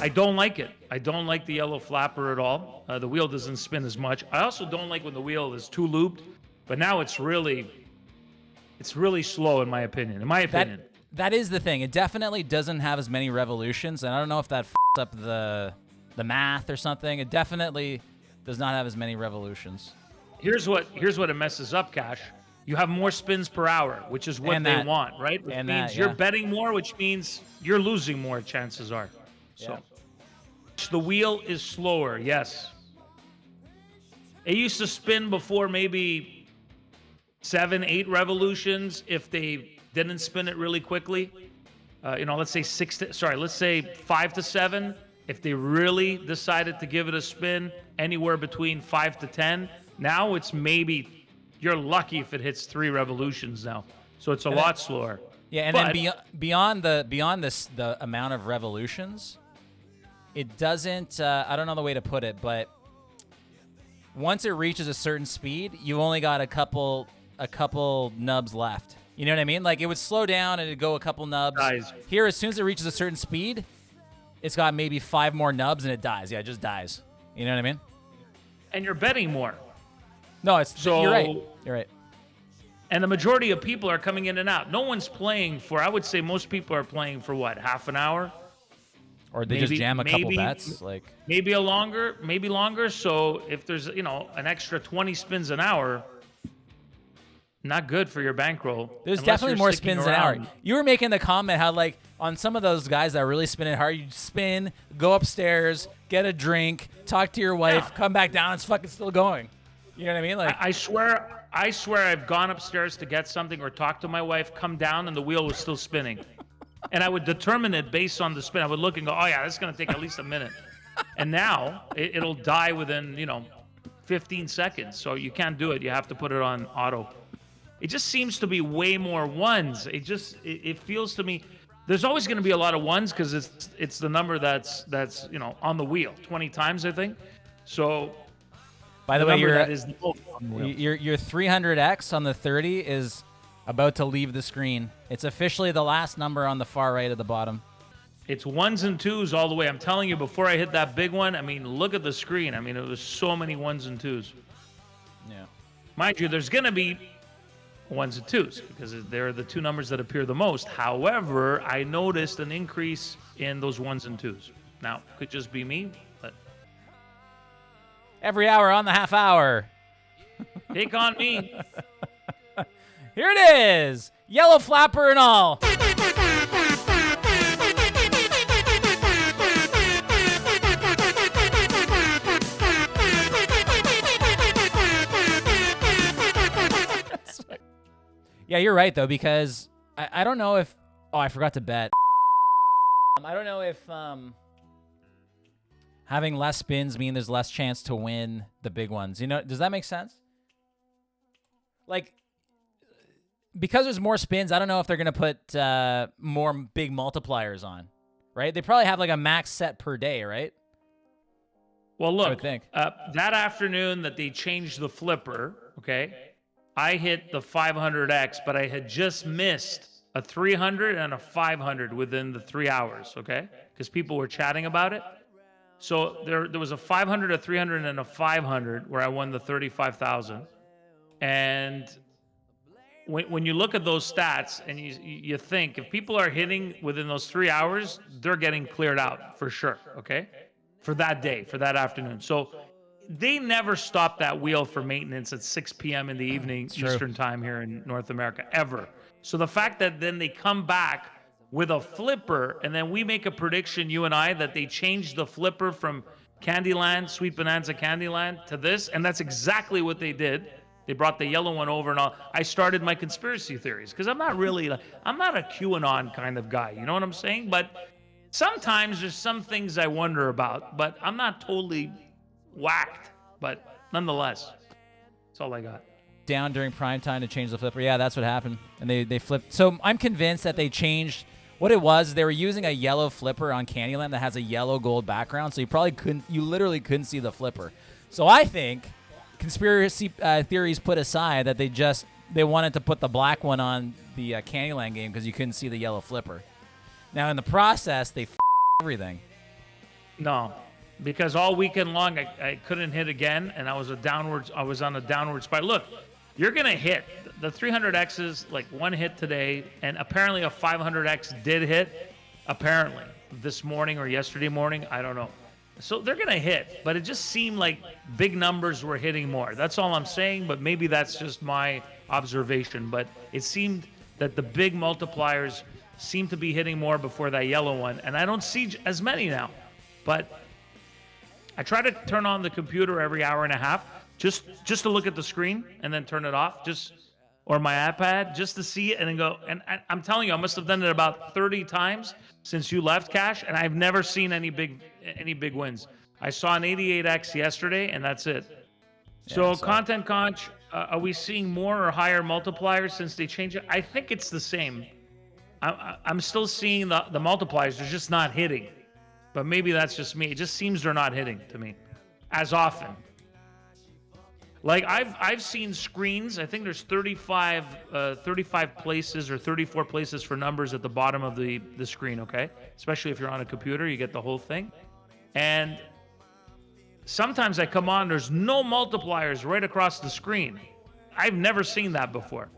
I don't like it. I don't like the yellow flapper at all. The wheel doesn't spin as much. I also don't like when the wheel is too looped, but now it's really slow in my opinion. That is the thing. It definitely doesn't have as many revolutions, and I don't know if that f***ed up the math or something. It definitely does not have as many revolutions. Here's what it messes up, Cash. You have more spins per hour, which is what they want, right? Which means you're betting more, which means you're losing more, chances are. So the wheel is slower, yes. It used to spin before maybe 7-8 revolutions if they didn't spin it really quickly. Let's say 5 to 7. If they really decided to give it a spin, anywhere between 5 to 10. Now it's maybe you're lucky if it hits 3 revolutions now. So it's a lot slower. Yeah, and then beyond the amount of revolutions, it doesn't. I don't know the way to put it, but once it reaches a certain speed, you only got a couple nubs left. You know what I mean? Like it would slow down and it'd go a couple nubs. Dies. Here, as soon as it reaches a certain speed, it's got maybe 5 more nubs and it dies. Yeah, it just dies. You know what I mean? And you're betting more. No, you're right. You're right. And the majority of people are coming in and out. No one's playing for, I would say most people are playing for what, half an hour? Or they just jam a couple bets. Maybe longer. So if there's, an extra 20 spins an hour, not good for your bankroll. There's definitely more spins an hour. You were making the comment how, like, on some of those guys that really spin it hard, you spin, go upstairs, get a drink, talk to your wife, come back down, it's fucking still going. You know what I mean? Like I swear I've gone upstairs to get something or talk to my wife, come down, and the wheel was still spinning. And I would determine it based on the spin. I would look and go, oh, yeah, this is going to take at least a minute. And now it'll die within, 15 seconds. So you can't do it. You have to put it on auto. It just seems to be way more ones. It feels to me there's always going to be a lot of ones because it's the number that's on the wheel 20 times, I think. So by the way, your 300X on the 30 is about to leave the screen. It's officially the last number on the far right at the bottom. It's 1s and 2s all the way. I'm telling you, before I hit that big one, look at the screen. It was so many 1s and 2s. Yeah. Mind you, there's going to be 1s and 2s because they're the two numbers that appear the most. However, I noticed an increase in those 1s and 2s. Now, could just be me, but every hour on the half hour. Take on me. Here it is. Yellow flapper and all. Yeah, you're right, though, because I don't know if... Oh, I forgot to bet. I don't know if having less spins mean there's less chance to win the big ones. Does that make sense? Like, because there's more spins, I don't know if they're going to put more big multipliers on, right? They probably have like a max set per day, right? Well, look, I would think. That afternoon that they changed the flipper, okay, I hit the 500X, but I had just missed a 300 and a 500 within the 3 hours, okay? Because people were chatting about it. So there was a 500, a 300, and a 500 where I won the 35,000. And when you look at those stats and you think if people are hitting within those 3 hours, they're getting cleared out for sure, okay? For that day, for that afternoon. So they never stop that wheel for maintenance at 6 p.m. in the evening Eastern time here in North America, ever. So the fact that then they come back with a flipper and then we make a prediction, you and I, that they changed the flipper from Candyland, Sweet Bonanza Candyland to this, and that's exactly what they did. They brought the yellow one over and all. I started my conspiracy theories because I'm not a QAnon kind of guy. You know what I'm saying? But sometimes there's some things I wonder about, but I'm not totally whacked. But nonetheless, that's all I got. Down during prime time to change the flipper. Yeah, that's what happened. And they flipped. So I'm convinced that they changed what it was. They were using a yellow flipper on Candyland that has a yellow gold background. So you literally couldn't see the flipper. So I think conspiracy theories put aside that they wanted to put the black one on the Candyland game because you couldn't see the yellow flipper. Now in the process, they everything. No, because all weekend long I couldn't hit again, and I was on a downward spiral. Look, you're gonna hit the 300Xs like one hit today, and apparently a 500X did hit. Apparently this morning or yesterday morning, I don't know. So they're gonna hit, but it just seemed like big numbers were hitting more. That's all I'm saying. But maybe that's just my observation. But it seemed that the big multipliers seem to be hitting more before that yellow one, and I don't see as many now. But I try to turn on the computer every hour and a half just to look at the screen and then turn it off, or my iPad just to see it and then go. And I'm telling you, I must have done it about 30 times since you left, Cash, and I've never seen any big wins. I saw an 88X yesterday, and that's it. So Content Conch, are we seeing more or higher multipliers since they changed it? I think it's the same. I'm still seeing the multipliers. They're just not hitting. But maybe that's just me. It just seems they're not hitting to me as often. Like I've seen screens. I think there's 35 places or 34 places for numbers at the bottom of the screen, okay? Especially if you're on a computer, you get the whole thing. And sometimes I come on, there's no multipliers right across the screen. I've never seen that before.